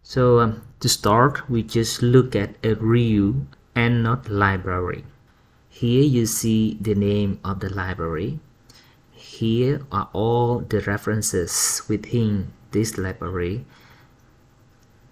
So to start, we just look at a real Endnote library. Here you see the name of the library. Here are all the references within this library,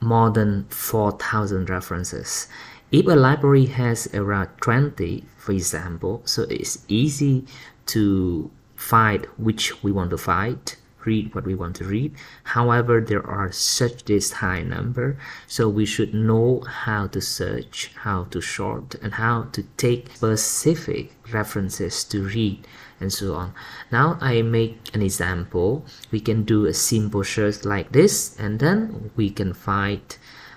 more than 4,000 references. If a library has around 20, for example, so it's easy to find which we want to find, read what we want to read. However, there are such this high number, so we should know how to search, how to sort, and how to take specific references to read, and so on. Now I make an example. We can do a simple search like this, and then we can find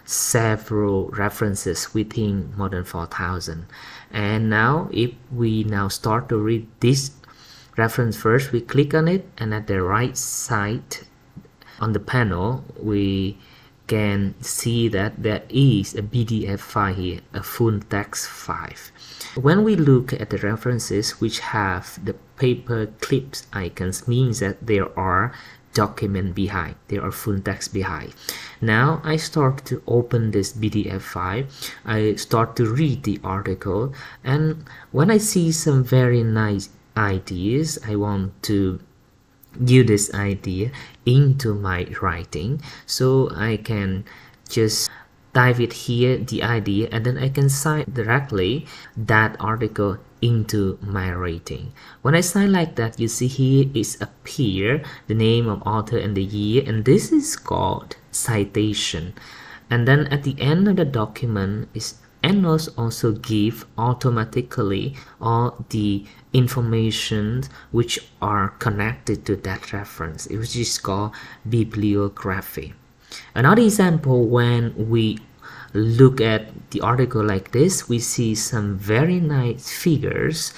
several references within more than 4,000. And now if we now start to read this reference first, we click on it, and at the right side on the panel we can see that there is a PDF file here, a full text file. When we look at the references which have the paper clips icons, means that there are document behind, there are full text behind. Now I start to open this PDF file, I start to read the article, and when I see some very nice ideas, I want to use this idea into my writing, so I can just type it here, the idea, and then I can cite directly that article into my writing. When I cite like that, you see here is appear the name of author and the year, and this is called citation. And then at the end of the document is Endnote also give automatically all the information which are connected to that reference, which is called bibliography. Another example, when we look at the article like this, we see some very nice figures,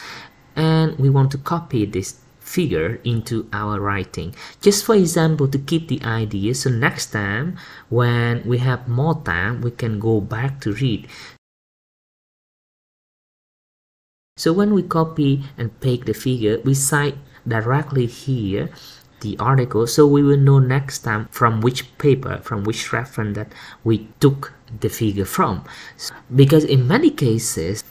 and we want to copy this figure into our writing. Just for example, to keep the idea, so next time when we have more time, we can go back to read. So when we copy and paste the figure, we cite directly here the article, so we will know next time from which paper, from which reference that we took the figure from. Because in many cases,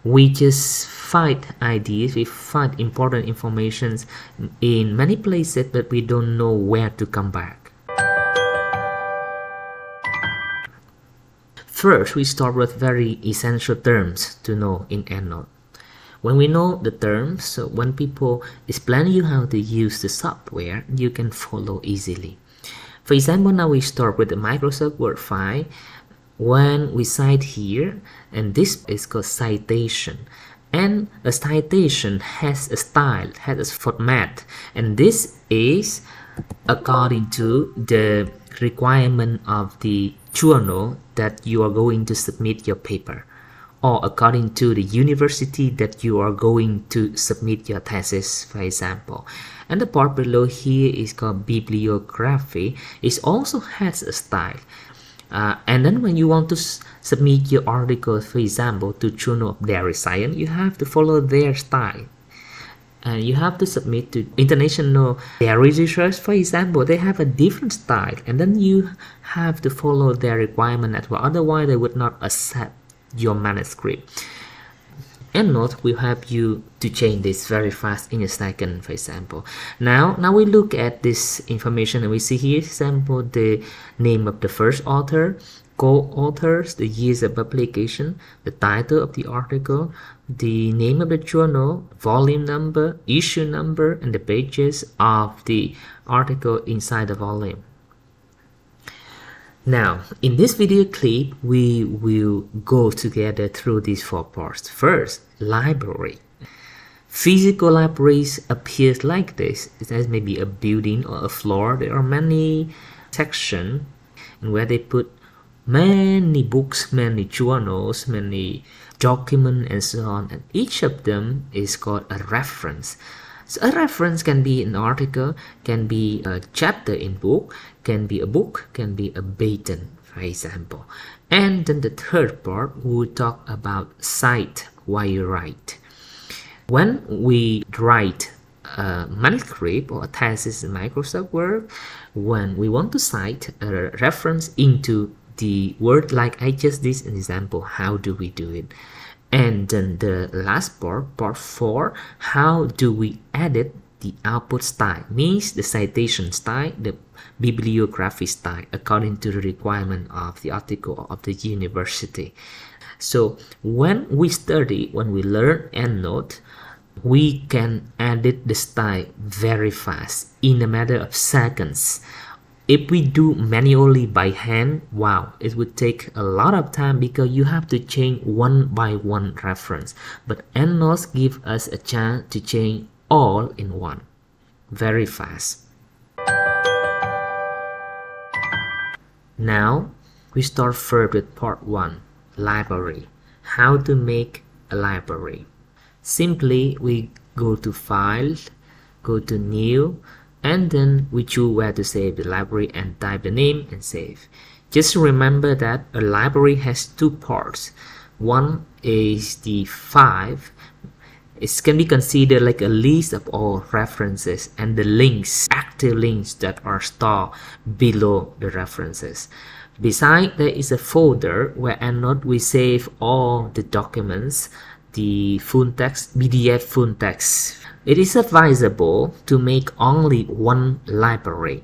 we just find ideas, we find important information in many places, but we don't know where to come back. First, we start with very essential terms to know in Endnote. When we know the terms, so when people explain you how to use the software, you can follow easily. For example, now we start with the Microsoft Word file. When we cite here, and this is called citation, and a citation has a style, has a format, and this is according to the requirement of the journal that you are going to submit your paper, or according to the university that you are going to submit your thesis, for example. And the part below here is called bibliography. It also has a style. And then when you want to submit your article, for example, to Journal of Dairy Science, you have to follow their style. And you have to submit to International Dairy Research, for example, they have a different style. And then you have to follow their requirement as well. Otherwise, they would not accept your manuscript. Endnote will help you to change this very fast in a second, for example. Now we look at this information, and we see here, example, the name of the first author, co-authors, the years of publication, the title of the article, the name of the journal, volume number, issue number, and the pages of the article inside the volume. Now, in this video clip, we will go together through these four parts. First, library. Physical libraries appear like this. It may be a building or a floor. There are many sections where they put many books, many journals, many documents, and so on. And each of them is called a reference. So a reference can be an article, can be a chapter in book, can be a book, can be a patent, for example. And then the third part, we will talk about cite while you write. When we write a manuscript or a thesis in Microsoft Word, when we want to cite a reference into the word like I just did an example. How do we do it? And then the last part 4, how do we edit the output style, means the citation style, the bibliography style, according to the requirement of the article of the university. So when we learn Endnote, we can edit the style very fast in a matter of seconds. If we do manually by hand, wow, it would take a lot of time because you have to change one by one reference. But Endnote gives us a chance to change all in one, very fast. Now we start first with part 1, library. How to make a library. Simply we go to File, go to New, and then we choose where to save the library and type the name and save. Just remember that a library has 2 parts. One is the file. It can be considered like a list of all references and the links, active links that are stored below the references. Beside, there is a folder where Endnote we save all the documents, the full text, PDF full text. It is advisable to make only one library.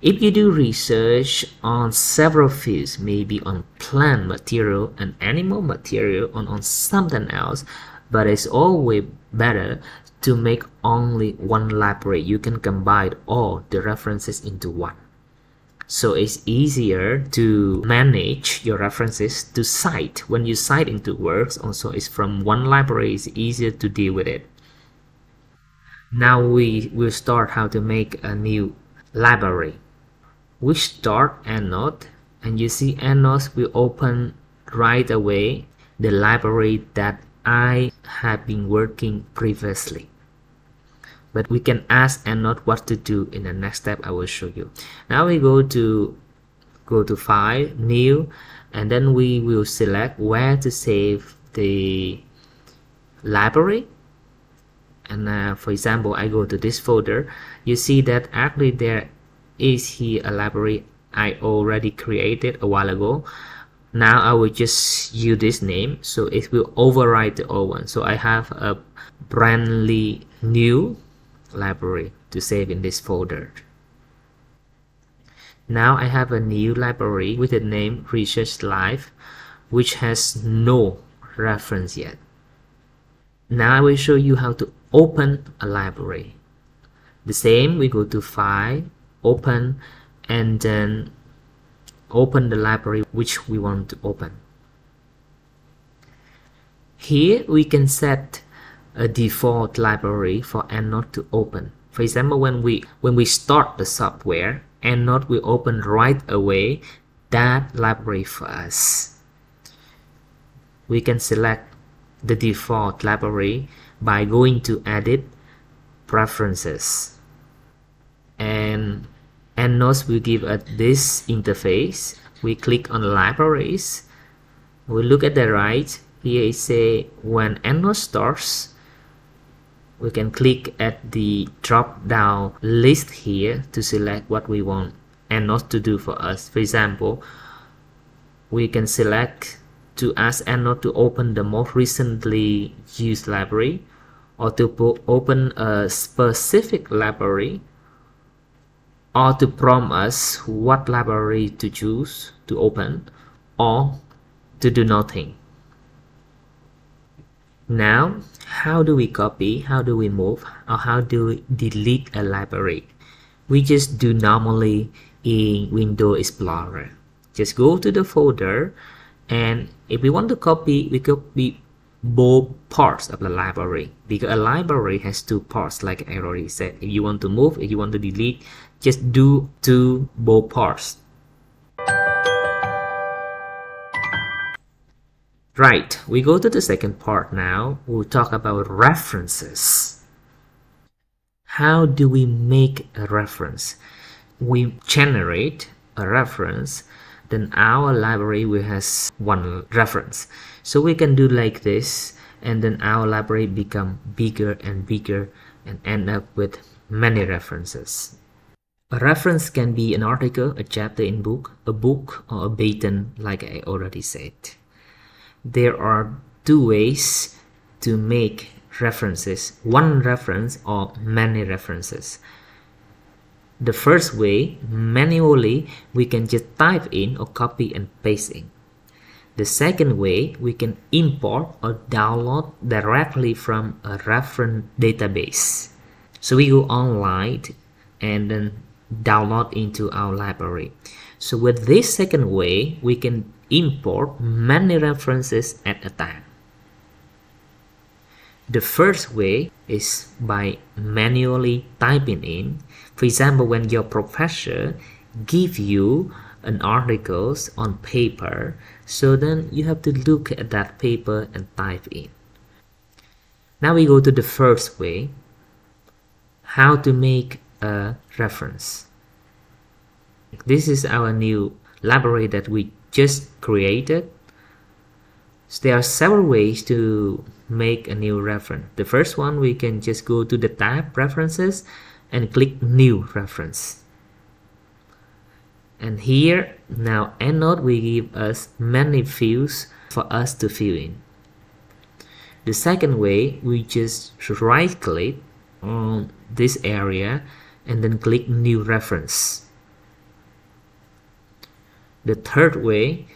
If you do research on several fields, maybe on plant material and animal material or on something else, but it's always better to make only one library. You can combine all the references into one. So it's easier to manage your references to cite. When you cite into works, also it's from one library, it's easier to deal with it. Now we will start how to make a new library. We start Endnote, and you see Endnote will open right away the library that I have been working previously. But we can ask Endnote what to do in the next step. I will show you. Now we go to File, New, and then we will select where to save the library. And for example, I go to this folder. You see that actually there is here a library I already created a while ago. Now I will just use this name, so it will override the old one. So I have a brandly new library to save in this folder. Now I have a new library with the name Research Life, which has no reference yet. Now I will show you how to open a library. The same, we go to File, Open, and then open the library which we want to open. Here we can set a default library for Endnote to open. For example, when we start the software, Endnote will open right away that library for us. We can select the default library by going to Edit, Preferences, and Endnote will give us this interface. We click on Libraries. We look at the right. Here it says when Endnote starts, we can click at the drop down list here to select what we want Endnote to do for us. For example, we can select to ask Endnote to open the most recently used library, or to open a specific library, or to prompt us what library to choose to open, or to do nothing. Now, how do we copy, how do we move, or how do we delete a library? We just do normally in Windows Explorer. Just go to the folder, and if we want to copy, we copy both parts of the library, because a library has 2 parts, like I already said. If you want to move, if you want to delete, just do both parts. Right, we go to the second part now. We'll talk about references. How do we make a reference? We generate a reference, then our library will has 1 reference. So we can do like this, and then our library become bigger and bigger and end up with many references. A reference can be an article, a chapter in book, a book, or a patent, like I already said. There are two ways to make references, one reference or many references. The first way, manually, we can just type in or copy and paste in. The second way, we can import or download directly from a reference database. So we go online and then download into our library. So with this second way, we can import many references at a time. The first way is by manually typing in. For example, when your professor gives you an article on paper, so then you have to look at that paper and type in. Now we go to the first way, how to make a reference. This is our new library that we just created. So there are several ways to make a new reference. The first one, we can just go to the tab References and click New Reference. And here, now Endnote will give us many fields for us to fill in. The second way, we just right click on this area and then click New Reference. The third way,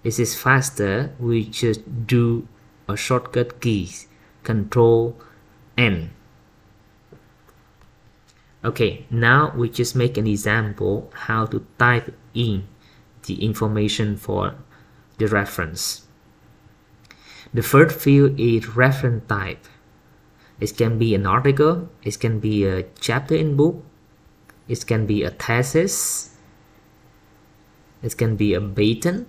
this is faster, we just do a shortcut keys, Control N. Okay, now we just make an example how to type in the information for the reference. The first field is reference type. It can be an article, it can be a chapter in book, it can be a thesis, it can be a patent.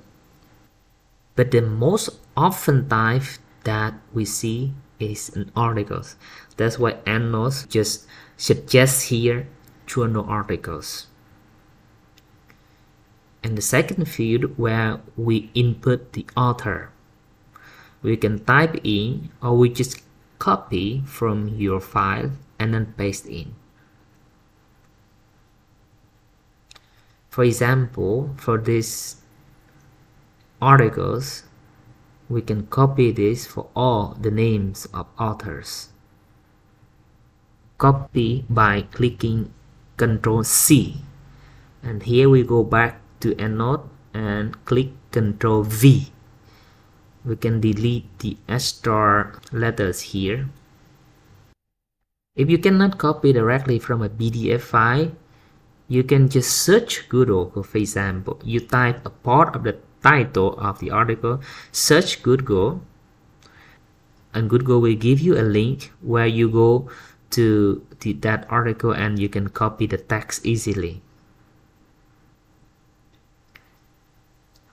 But the most often type that we see is an articles. That's why Endnote just suggests here journal articles. And the second field where we input the author. We can type in or we just copy from your file and then paste in. For example, for this articles, we can copy this for all the names of authors. Copy by clicking Ctrl C, and here we go back to Endnote and click Ctrl V. We can delete the extra letters here. If you cannot copy directly from a PDF file, you can just search Google. For example, you type a part of the title of the article, search Google, and Google will give you a link where you go to that article and you can copy the text easily.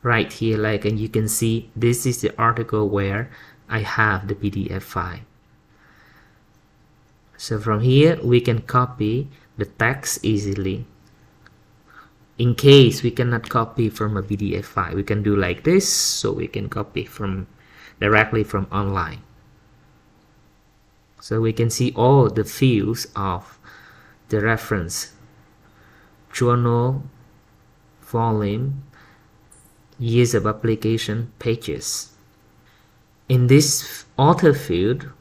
Right here, and you can see this is the article where I have the PDF file. So from here we can copy the text easily. In case we cannot copy from a PDF file, we can do like this, so we can copy directly from online. So we can see all the fields of the reference: journal, volume, years of publication, pages. In this author field,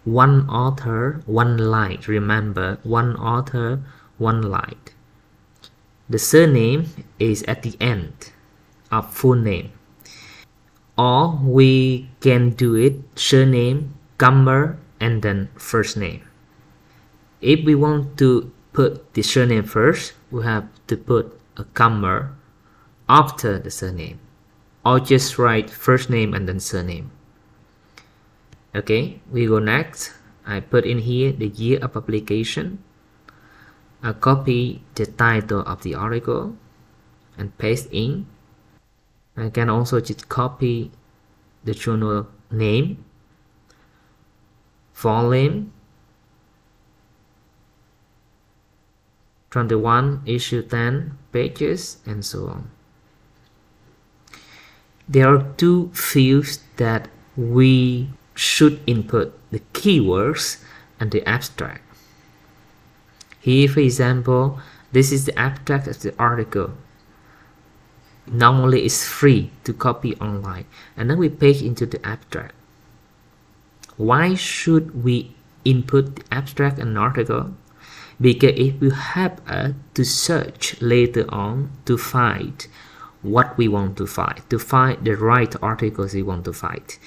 one author, one light. Remember, one author, one light. The surname is at the end of full name. Or we can do it surname, comma, and then first name. If we want to put the surname first, we have to put a comma after the surname. Or just write first name and then surname. Okay, we go next. I put in here the year of publication. I copy the title of the article and paste in. I can also just copy the journal name, volume, 21, issue 10, pages, and so on. There are two fields that we should input: the keywords and the abstract. Here, for example, This is the abstract of the article. Normally it's free to copy online, and then we paste into the abstract. Why should we input the abstract and article? Because it will help us to search later on to find what we want to find the right articles we want to find.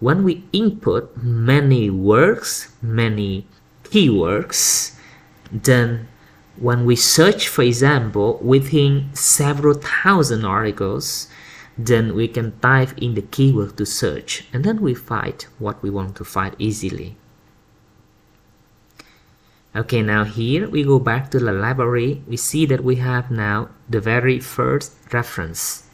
When we input many words, many keywords, then when we search, for example, within several thousand articles, then we can type in the keyword to search, and then we find what we want to find easily. Okay, now here we go back to the library. We see that we have now the very first reference.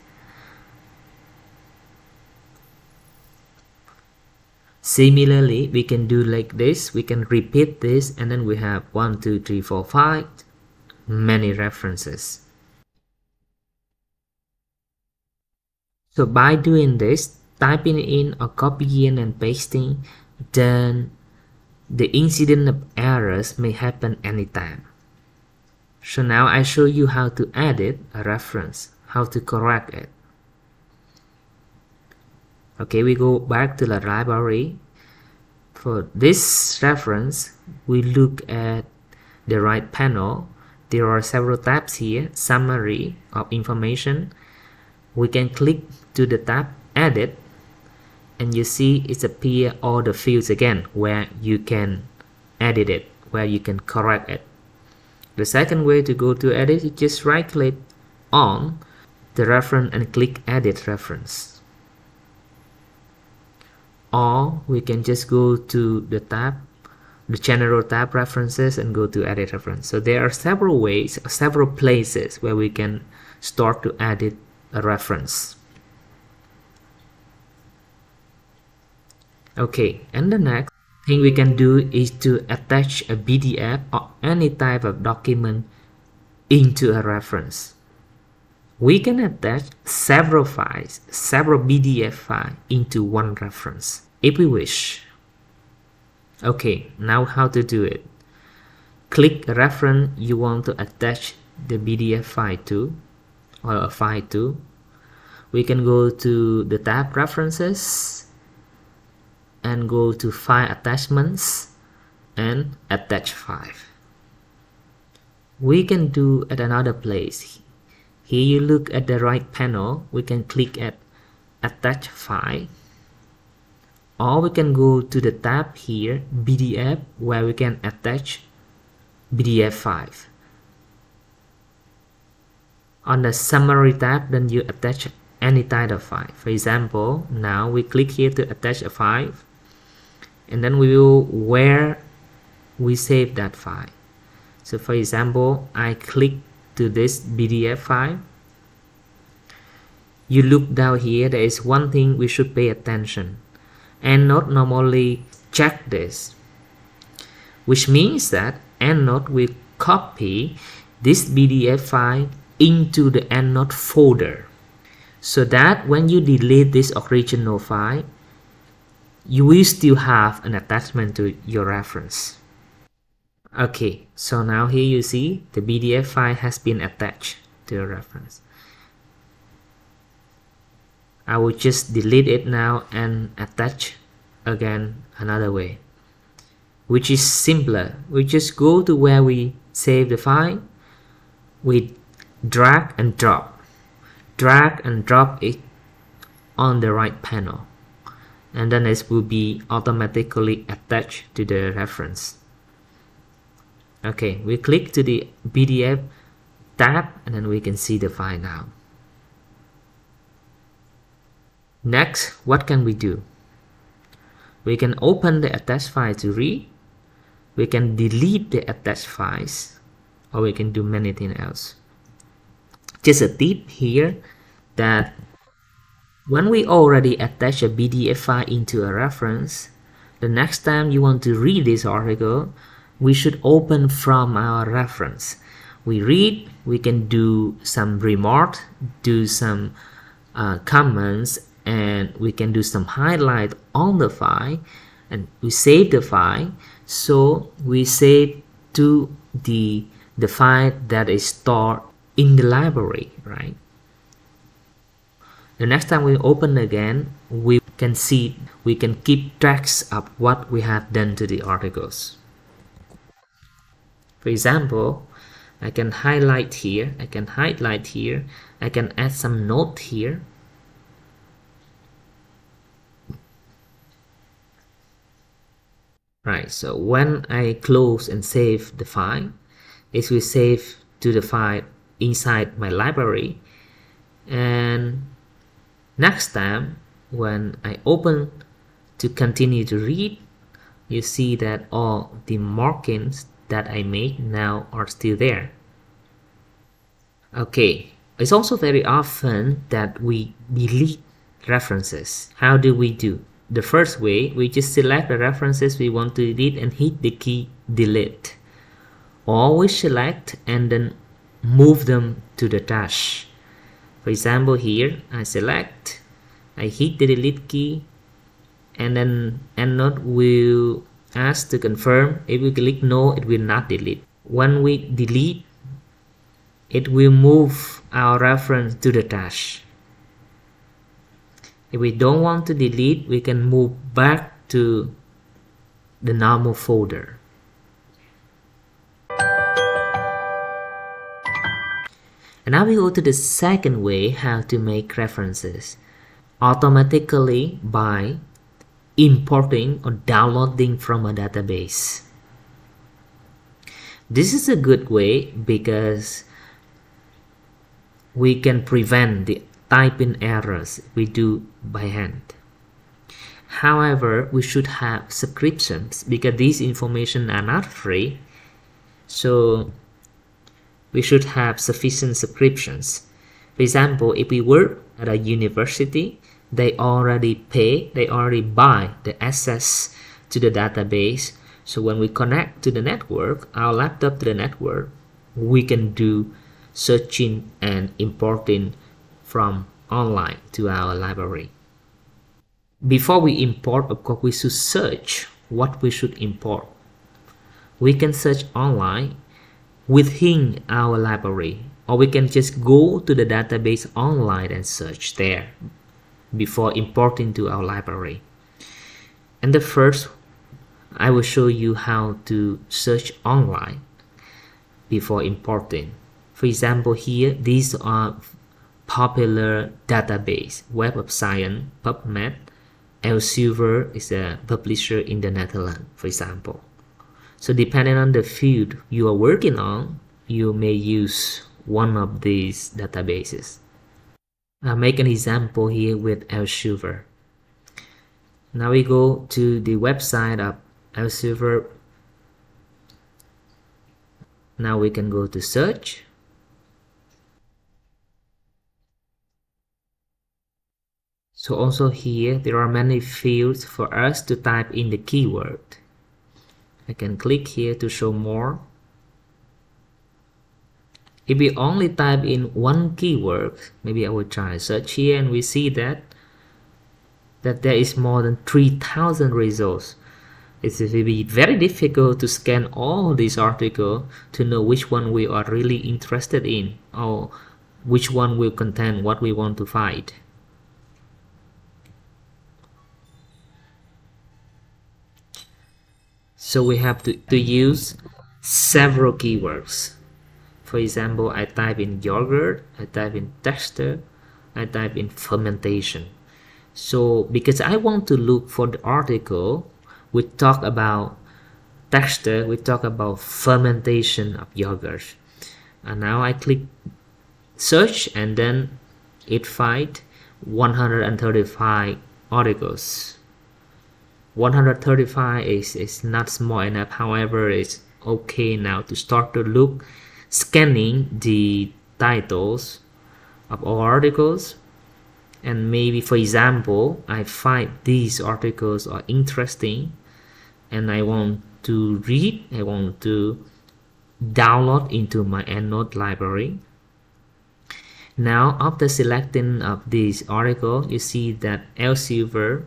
Similarly, we can do like this. We can repeat this, and then we have 1, 2, 3, 4, 5, many references. So by doing this, typing in or copying and pasting, then the incident of errors may happen anytime. So now I show you how to edit a reference, how to correct it. Okay, we go back to the library. For this reference, we look at the right panel. There are several tabs here. Summary of information. We can click to the tab Edit, and you see it's appear all the fields again where you can edit it, where you can correct it. The second way to go to edit is just right click on the reference and click Edit Reference. Or we can just go to the tab, the general tab References, and go to Edit Reference. So there are several ways, several places where we can start to edit a reference. Okay, and the next thing we can do is to attach a PDF or any type of document into a reference. We can attach several files, several PDF files into one reference if we wish. Okay, now how to do it? Click a reference you want to attach the PDF file to, or a file to. We can go to the tab References and go to File Attachments and Attach File. We can do at another place. Here you look at the right panel, we can click at Attach File, or we can go to the tab here, PDF, where we can attach PDF file. On the Summary tab, then you attach any type of file. For example, now we click here to attach a file, and then we will where we save that file. So for example, I click to this PDF file. You look down here, there is one thing we should pay attention. Endnote normally check this, which means that Endnote will copy this PDF file into the Endnote folder, so that when you delete this original file, you will still have an attachment to your reference. Okay, so now here you see the PDF file has been attached to the reference. I will just delete it now and attach again another way, which is simpler. We just go to where we save the file, we drag and drop it on the right panel, and then it will be automatically attached to the reference. Okay, we click to the PDF tab, and then we can see the file now. Next, what can we do? We can open the attached file to read, we can delete the attached files, or we can do many things else. Just a tip here that when we already attach a PDF file into a reference, the next time you want to read this article, we should open from our reference. We read, we can do some remarks, do some comments, and we can do some highlight on the file, and we save the file. So we save to the the file that is stored in the library, right? The next time we open again, we can see, we can keep tracks of what we have done to the articles. For example, I can highlight here, I can highlight here, I can add some note here. Right, so when I close and save the file, it will save to the file inside my library. And next time, when I open to continue to read, you see that all the markings that I made now are still there. Okay, it's also very often that we delete references. How do we do? The first way, we just select the references we want to delete and hit the key delete. Or we select and then move them to the dash. For example, here I select, I hit the delete key, and then Endnote will ask to confirm. If we click no, it will not delete. When we delete, it will move our reference to the dash. If we don't want to delete, we can move back to the normal folder. And now we go to the second way how to make references automatically by importing or downloading from a database. This is a good way because we can prevent the typing errors we do by hand. However, we should have subscriptions because these information are not free. So we should have sufficient subscriptions. For example, if we work at a university, they already buy the access to the database. So when we connect to the network, our laptop to the network, we can do searching and importing from online to our library. Before we import, of course, we should search what we should import. We can search online within our library, or we can just go to the database online and search there before importing to our library. And the first, I will show you how to search online before importing. For example, here, these are popular database: Web of Science, PubMed. Elsevier is a publisher in the Netherlands, for example. So depending on the field you are working on, you may use one of these databases. I'll make an example here with Elsevier. Now we go to the website of Elsevier. Now we can go to search. So also here, there are many fields for us to type in the keyword. I can click here to show more. If we only type in one keyword, maybe I will try search here, and we see that there is more than 3,000 results. It will be very difficult to scan all these articles to know which one we are really interested in, or which one will contain what we want to find. So we have to use several keywords. For example, I type in yogurt, I type in texture, I type in fermentation. So because I want to look for the article, we talk about texture, we talk about fermentation of yogurt. And now I click search, and then it finds 135 articles. 135 is not small enough. However, it's okay now to start to look, scanning the titles of all articles. And maybe, for example, I find these articles are interesting and I want to read, I want to download into my Endnote library. Now, after selecting of this article, you see that Elsevier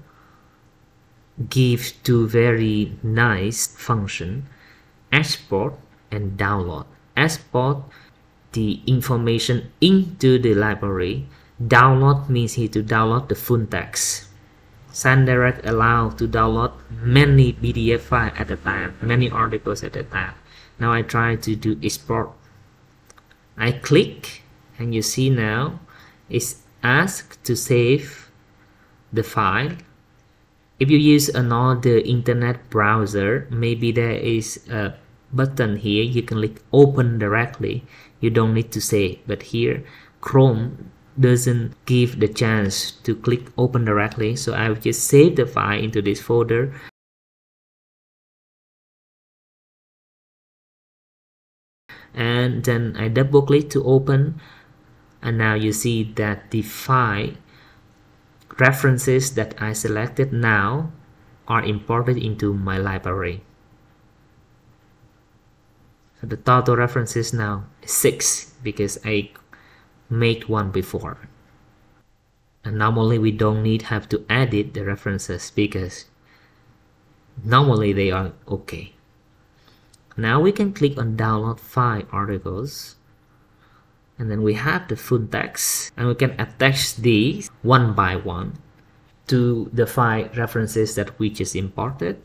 gives two very nice functions: export and download. export the information into the library. Download means here to download the full text. SendDirect allows to download many PDF files at a time, many articles at a time. Now I try to do export. I click and you see now it's asked to save the file. If you use another internet browser, maybe there is a button here you can click open directly. You don't need to save, but here Chrome doesn't give the chance to click open directly, so I will just save the file into this folder. And then I double click to open, and now you see that the file references that I selected now are imported into my library. So the total references now is 6 because I made one before. And normally we don't have to edit the references because normally they are okay. Now we can click on download file articles, and then we have the full text, and we can attach these one by one to the file references that we just imported.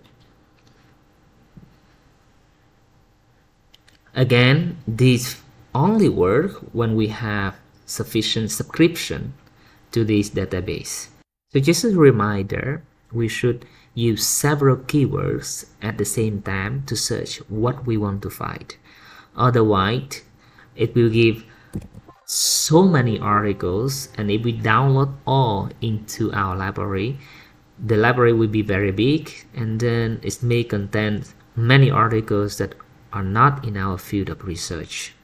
Again, these only work when we have sufficient subscription to this database. So just a reminder, we should use several keywords at the same time to search what we want to find. Otherwise, it will give so many articles, and if we download all into our library, the library will be very big, and then it may contain many articles that are not in our field of research.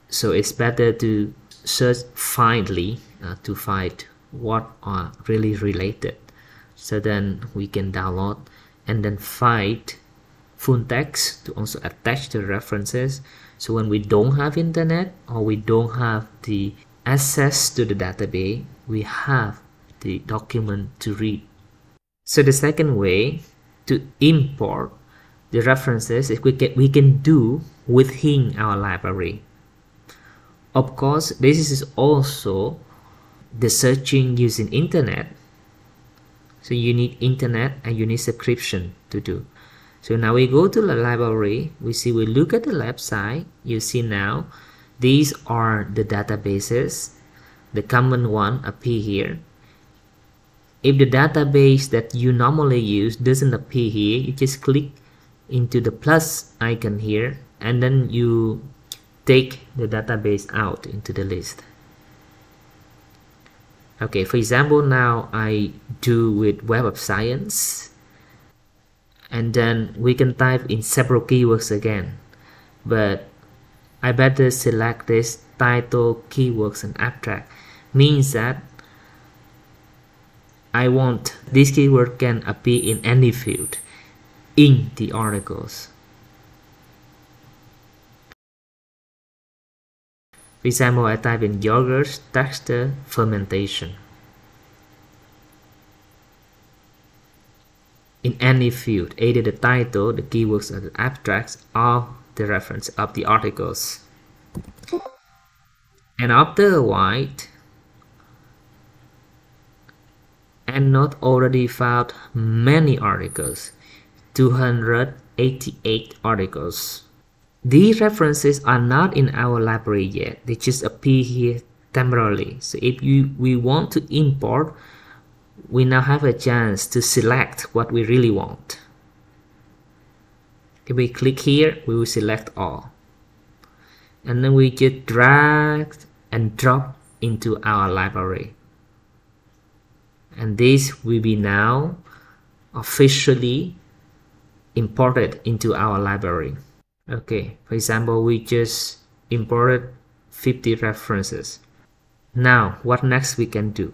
So it's better to search finely to find what are really related. So then we can download and then find full text to also attach the references. So when we don't have internet or we don't have the access to the database, we have the document to read. So the second way to import the references is we can do within our library. Of course, this is also the searching using internet. So you need internet and you need subscription to do. So now we go to the library, we look at the left side, you see now these are the databases. The common one appear here. If the database that you normally use doesn't appear here, you just click into the plus icon here, and then you take the database out into the list. Okay, for example, now I do with Web of Science, and then we can type in several keywords again, but I better select this title, keywords, and abstract. Means that I want this keyword can appear in any field in the articles. For example, I type in yogurt texture fermentation. In any field, either the title, the keywords, or the abstracts, or the reference of the articles. And after a while, Endnote already found many articles, 288 articles. These references are not in our library yet, they just appear here temporarily. So if we want to import, we now have a chance to select what we really want. If we click here, we will select all. And then we just drag and drop into our library. And this will be now officially imported into our library. Okay, for example, we just imported 50 references. Now, what next we can do?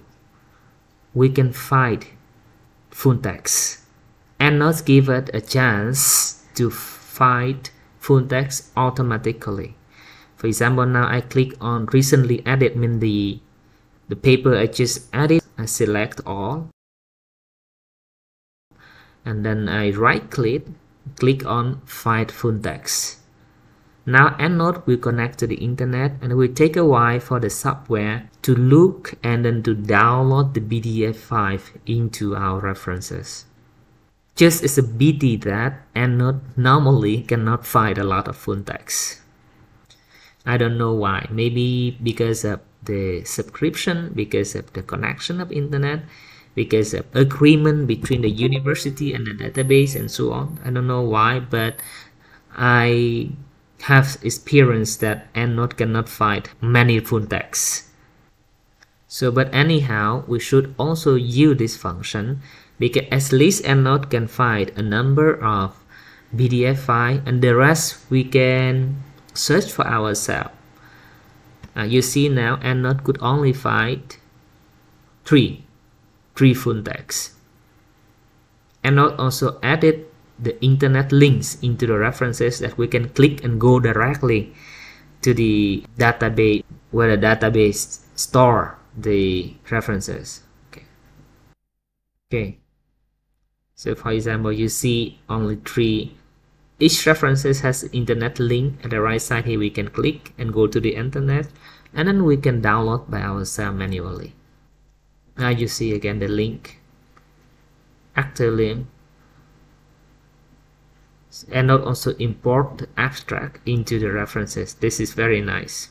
We can find full text and not give it a chance to find full text automatically. For example, now I click on recently added, mean the paper I just added. I select all, and then I right click on find full text. Now Endnote will connect to the internet and it will take a while for the software to look and then to download the PDF file into our references. Just as a pity that Endnote normally cannot find a lot of full text. I don't know why. Maybe because of the subscription, because of the connection of internet, because of agreement between the university and the database and so on. I don't know why, but I have experienced that Endnote cannot find many full text. So, but anyhow, we should also use this function because at least Endnote can find a number of PDF file and the rest we can search for ourselves. You see now Endnote could only find three full text. Endnote also added the internet links into the references that we can click and go directly to the database where the database store the references. Okay. So for example, you see only three. Each references has an internet link. At the right side here we can click and go to the internet and then we can download by ourselves manually. Now you see again the link, active link. Endnote also import the abstract into the references. This is very nice.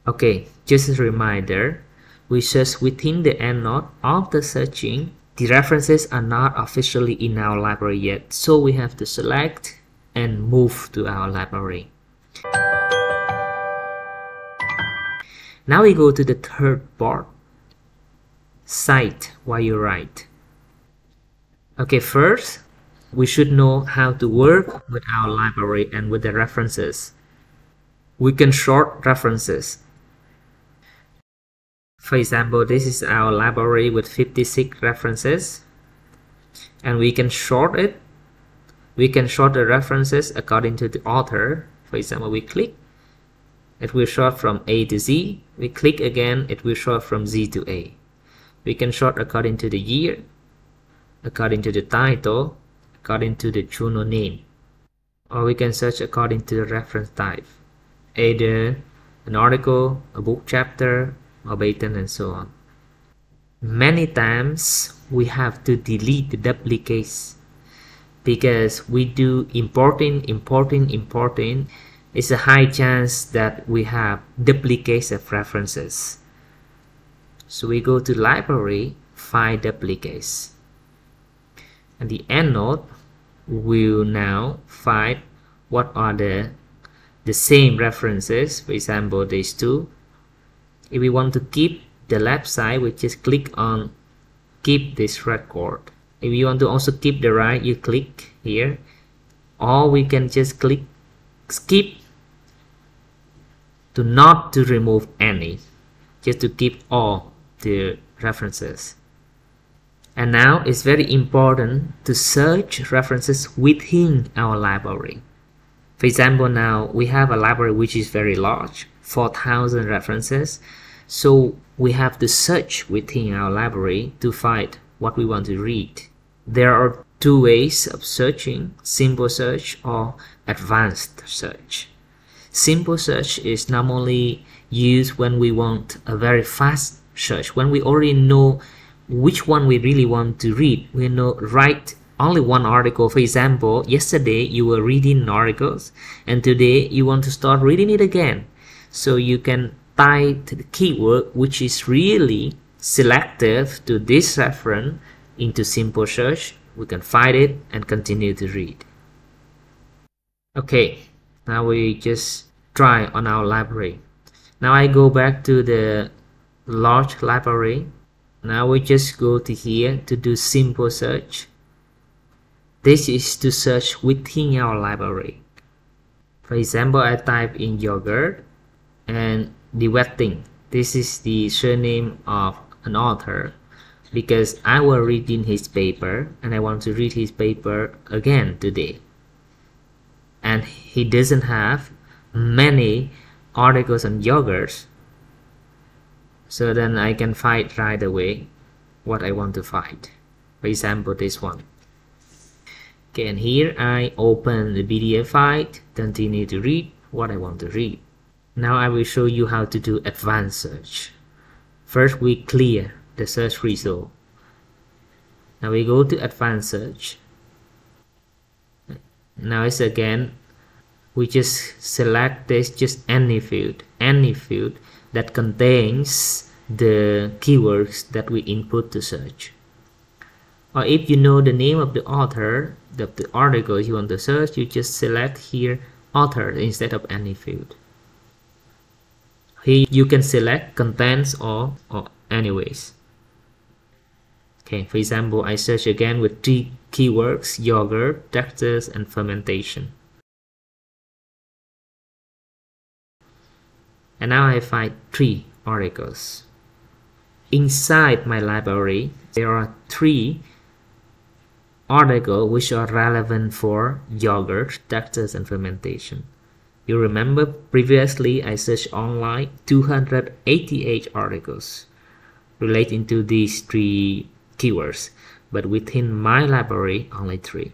Okay, just a reminder, we search within the Endnote. After searching, the references are not officially in our library yet, so we have to select and move to our library. Now we go to the third part, cite while you write. Okay, first we should know how to work with our library and with the references. We can sort references. For example, this is our library with 56 references and we can sort it. We can sort the references according to the author. For example, we click, it will sort from A to Z. We click again, it will sort from Z to A. We can sort according to the year, according to the title, according to the journal name, or we can search according to the reference type, either an article, a book chapter, or patent, and so on. Many times we have to delete the duplicates because we do importing. It's a high chance that we have duplicates of references. So we go to library, find duplicates. And the Endnote will now find what are the same references. For example, these two. If we want to keep the left side, we just click on keep this record. If you want to also keep the right, you click here, or we can just click skip to not to remove any, just to keep all the references. And now it's very important to search references within our library. For example, now we have a library which is very large, 4,000 references. So we have to search within our library to find what we want to read. There are two ways of searching, simple search or advanced search. Simple search is normally used when we want a very fast search, when we already know which one we really want to read. We know write only one article. For example, yesterday you were reading articles and today you want to start reading it again. So you can type the keyword which is really selective to this reference into simple search. We can find it and continue to read. Okay, now we just try on our library. Now I go back to the large library. Now we just go to here to do simple search. This is to search within our library. For example, I type in yogurt and the wetting. This is the surname of an author because I was reading his paper and I want to read his paper again today. And he doesn't have many articles on yogurts. So then I can find right away what I want to find. For example, this one. Okay, and here I open the PDF file, continue to read. what I want to read. Now I will show you how to do advanced search. First, we clear the search result. Now we go to advanced search. Now it's again, we just select this, just any field that contains the keywords that we input to search. Or if you know the name of the author of the article you want to search, you just select here author instead of any field. Here you can select contents or anyways. Okay, for example, I search again with 3 keywords: yogurt, textures, and fermentation. And now I find 3 articles. Inside my library, there are 3 articles which are relevant for yogurt, textures, and fermentation. You remember previously I searched online 288 articles relating to these 3 keywords, but within my library only 3.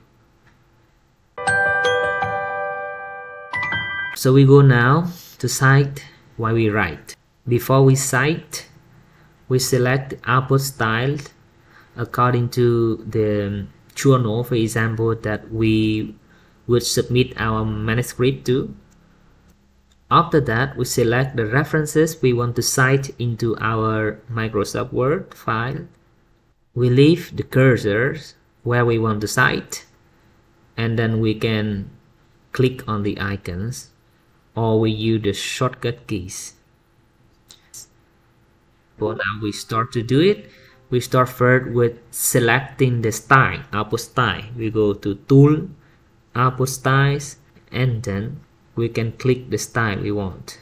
So we go now to cite while we write. Before we cite, we select the output style according to the journal, for example, that we would submit our manuscript to. After that, we select the references we want to cite into our Microsoft Word file. We leave the cursors where we want to cite, and then we can click on the icons, or we use the shortcut keys. But now we start to do it. We start first with selecting the style, output style. We go to Tool, Output Styles, and then we can click the style we want.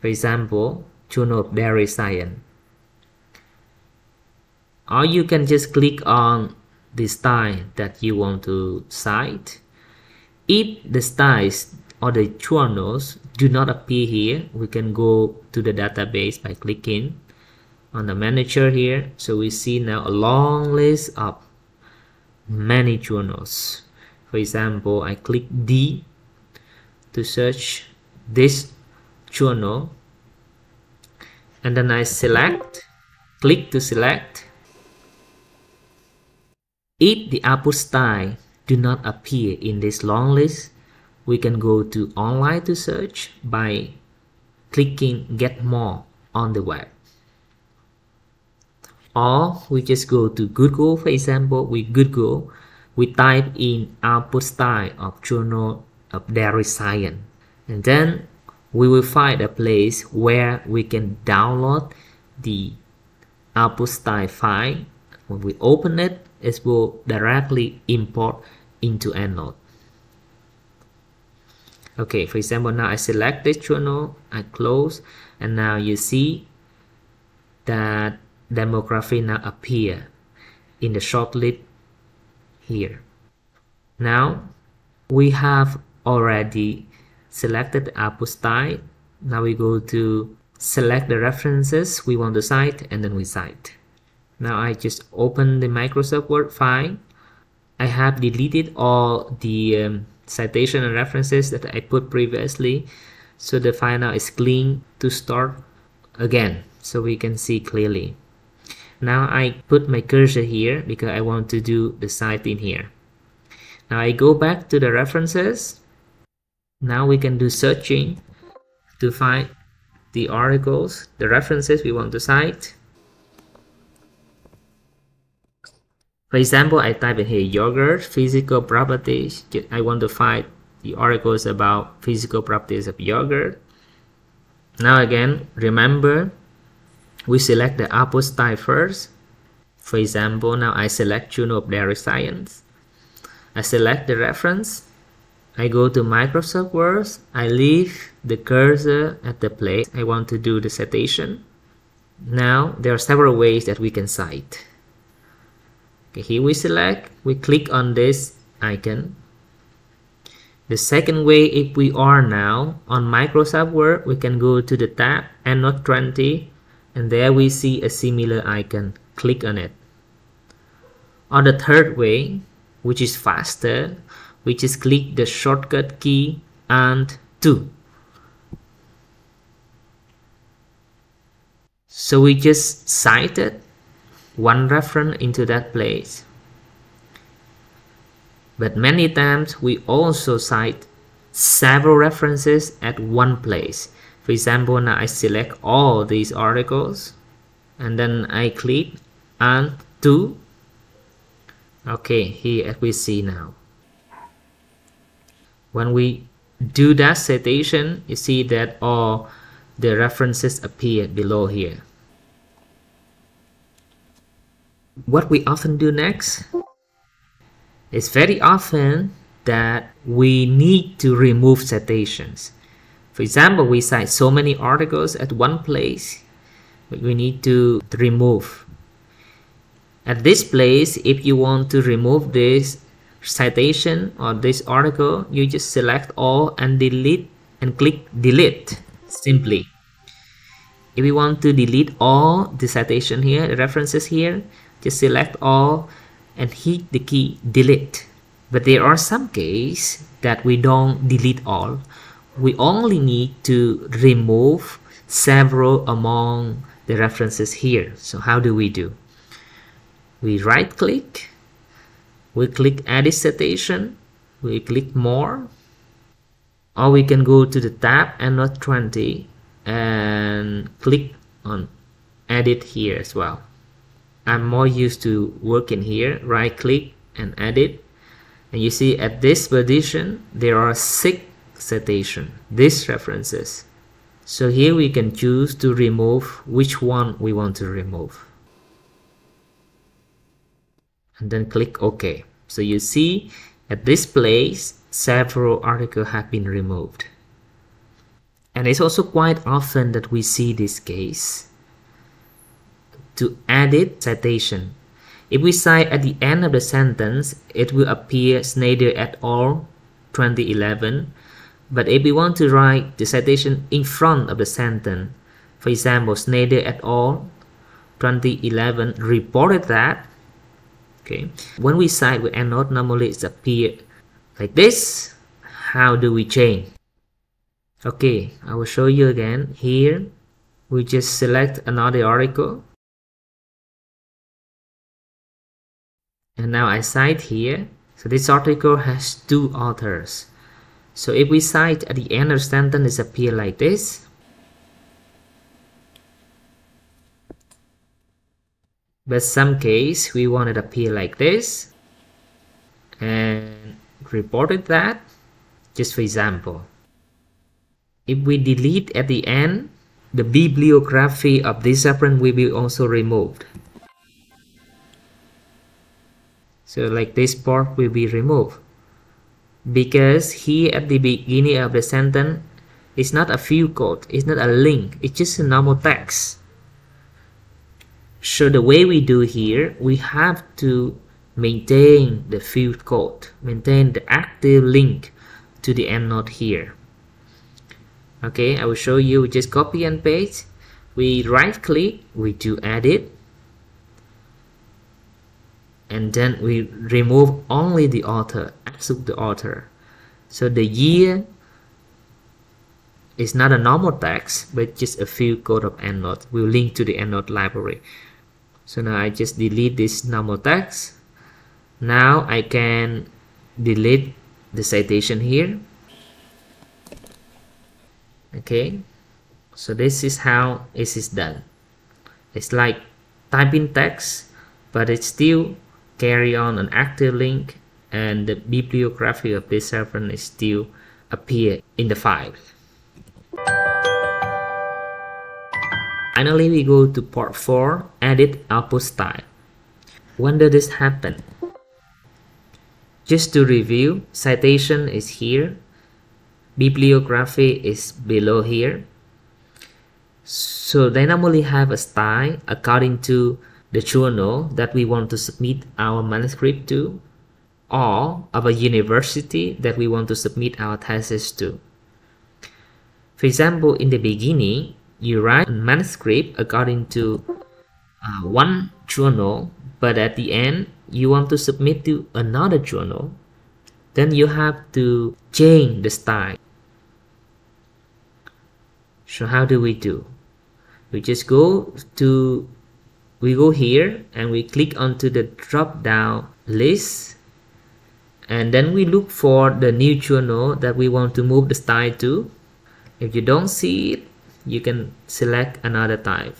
For example, Journal of Dairy Science. Or you can just click on the style that you want to cite. If the styles or the journals do not appear here, we can go to the database by clicking on the manager here. So we see now a long list of many journals. For example, I click D to search this journal, and then I click to select. If the output style do not appear in this long list, we can go to online to search by clicking get more on the web. Or we just go to Google. For example, we type in output style of Journal of Dairy Science, and then we will find a place where we can download the output style file. When we open it, it will directly import into Endnote. Okay, for example, now I select this journal, I close, and now you see that demography now appear in the shortlist here. Now we have already selected the output style. Now we go to select the references we want to cite, and then we cite. Now I just open the Microsoft Word file. I have deleted all the citation and references that I put previously, so the file now is clean to start again, so we can see clearly. Now I put my cursor here because I want to do the citing here. Now I go back to the references. Now we can do searching to find the articles, the references we want to cite. For example, I type in here yogurt, physical properties. I want to find the articles about physical properties of yogurt. Now again, remember, we select the output style first. For example, now I select Journal of Dairy Science. I select the reference. I go to Microsoft Word. I leave the cursor at the place I want to do the citation. Now there are several ways that we can cite. Okay, here we select, we click on this icon. The second way, if we are now on Microsoft Word, we can go to the tab Endnote 20, and there we see a similar icon. Click on it. Or the third way, which is faster, we just click the shortcut key and 2. So we just cited one reference into that place. But many times we also cite several references at one place. For example, now I select all these articles and then I click and 2. Okay, here as we see now. When we do that citation, you see that all the references appear below here. What we often do next is very often that we need to remove citations. For example, we cite so many articles at one place, but we need to remove. At this place, if you want to remove this citation or this article, you just select all and delete and click delete simply. If you want to delete all the citation here, the references here, just select all and hit the key delete. But there are some cases that we don't delete all. We only need to remove several among the references here. So how do we do? We right click, we click edit citation, we click more, or we can go to the tab Endnote 20 and click on edit here as well. I'm more used to working here, right click and edit, and you see at this position there are 6 citations, these references. So here we can choose to remove which one we want to remove and then click OK. So you see at this place several articles have been removed, and it's also quite often that we see this case. To edit citation, if we cite at the end of the sentence, it will appear Snyder et al. 2011. But if we want to write the citation in front of the sentence, for example, Snyder et al. 2011 reported that. Okay, when we cite with Endnote, normally it's appear like this. How do we change? Okay, I will show you again. Here, we just select another article. And now I cite here. So this article has 2 authors. So if we cite at the end of the sentence, it appears like this. But some case we want it to appear like this. And reported that. Just for example. If we delete at the end, the bibliography of this reference will be also removed. So like this part will be removed, because here at the beginning of the sentence it's not a field code, it's not a link, it's just a normal text. So the way we do here, we have to maintain the field code, maintain the active link to the Endnote here. Okay, I will show you. Just copy and paste. We right click, we do edit, and then we remove only the author, except the author. So the year is not a normal text, but just a field code of Endnote. We'll link to the Endnote library. So now I just delete this normal text. Now I can delete the citation here. Okay, so this is how it is done. It's like typing text, but it still carry on an active link, and the bibliography of this reference is still appear in the file. Finally, we go to part 4, edit output style. When did this happen? Just to review, citation is here, bibliography is below here. So they normally have a style according to the journal that we want to submit our manuscript to, or of a university that we want to submit our thesis to. For example, in the beginning, you write a manuscript according to one journal, but at the end, you want to submit to another journal. Then you have to change the style. So how do? We just go here and we click onto the drop down list, and then we look for the new journal that we want to move the style to. If you don't see it, you can select another type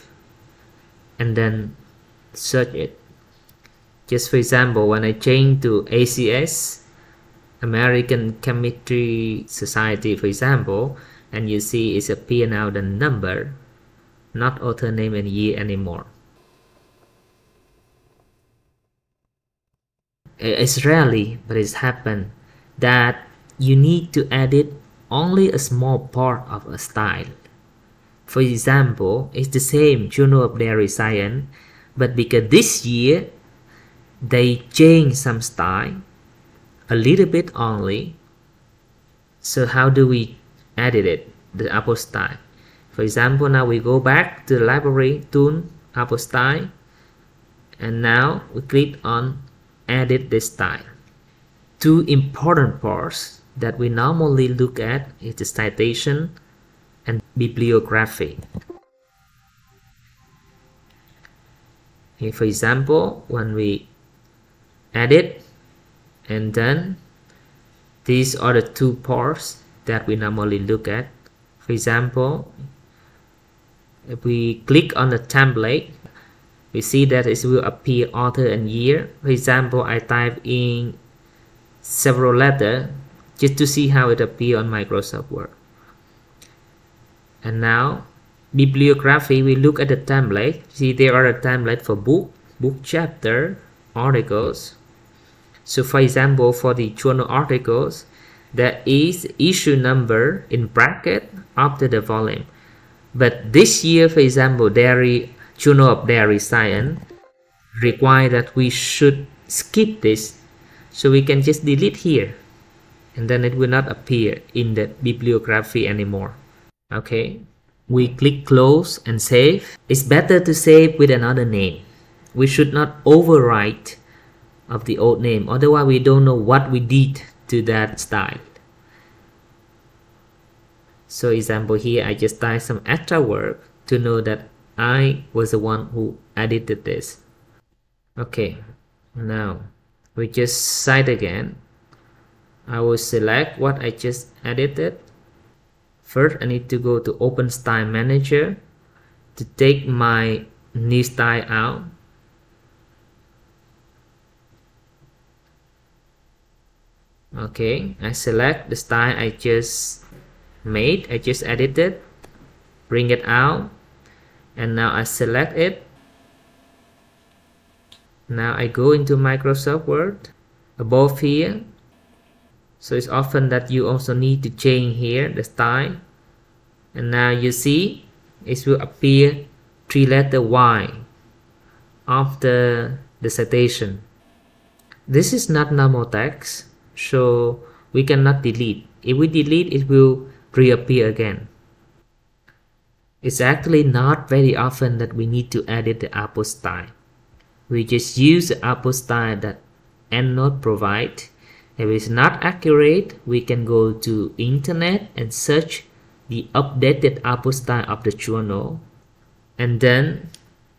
and then search it. Just for example, when I change to ACS, American Chemistry Society, for example, and you see it's appear now the number, not author name and year anymore. It's rarely, but it's happened that you need to edit only a small part of a style. For example, it's the same Journal of Dairy Science, but because this year they changed some style, a little bit only. So how do we edit it, the Apple style? For example, now we go back to the library tool, Apple style, and now we click on edit this style. Two important parts that we normally look at is the citation and bibliography. Okay, for example, when we edit, and then these are the two parts that we normally look at. For example, if we click on the template, we see that it will appear author and year. For example, I type in several letters just to see how it appears on Microsoft Word. And now bibliography, we look at the template. See, there are a template for book chapter, articles. So for example, for the journal articles, there is issue number in bracket after the volume. But this year, for example, Journal of Dairy Science require that we should skip this, so we can just delete here, and then it will not appear in the bibliography anymore. Okay, we click close and save. It's better to save with another name. We should not overwrite of the old name, otherwise we don't know what we did to that style. So example here, I just type some extra work to know that I was the one who edited this. Okay, now we just cite again. I will select what I just edited. First, I need to go to Open Style Manager to take my new style out. Okay, I select the style I just made, I just edited, bring it out, and now I select it. Now I go into Microsoft Word, above here. So it's often that you also need to change here the style, and now you see it will appear 3-letter Y after the citation. This is not normal text, so we cannot delete. If we delete, it will reappear again. It's actually not very often that we need to edit the Apple style. We just use the Apple style that Endnote provides. If it's not accurate, we can go to internet and search the updated Apple style of the journal, and then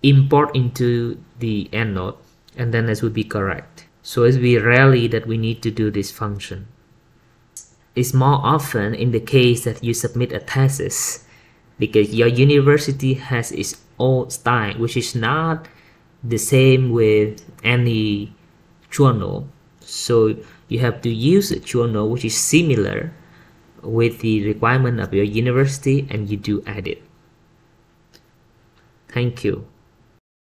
import into the Endnote, and then this will be correct. So it's very rarely that we need to do this function. It's more often in the case that you submit a thesis, because your university has its own style, which is not the same with any journal. So you have to use a journal which is similar with the requirement of your university, and you do edit. Thank you.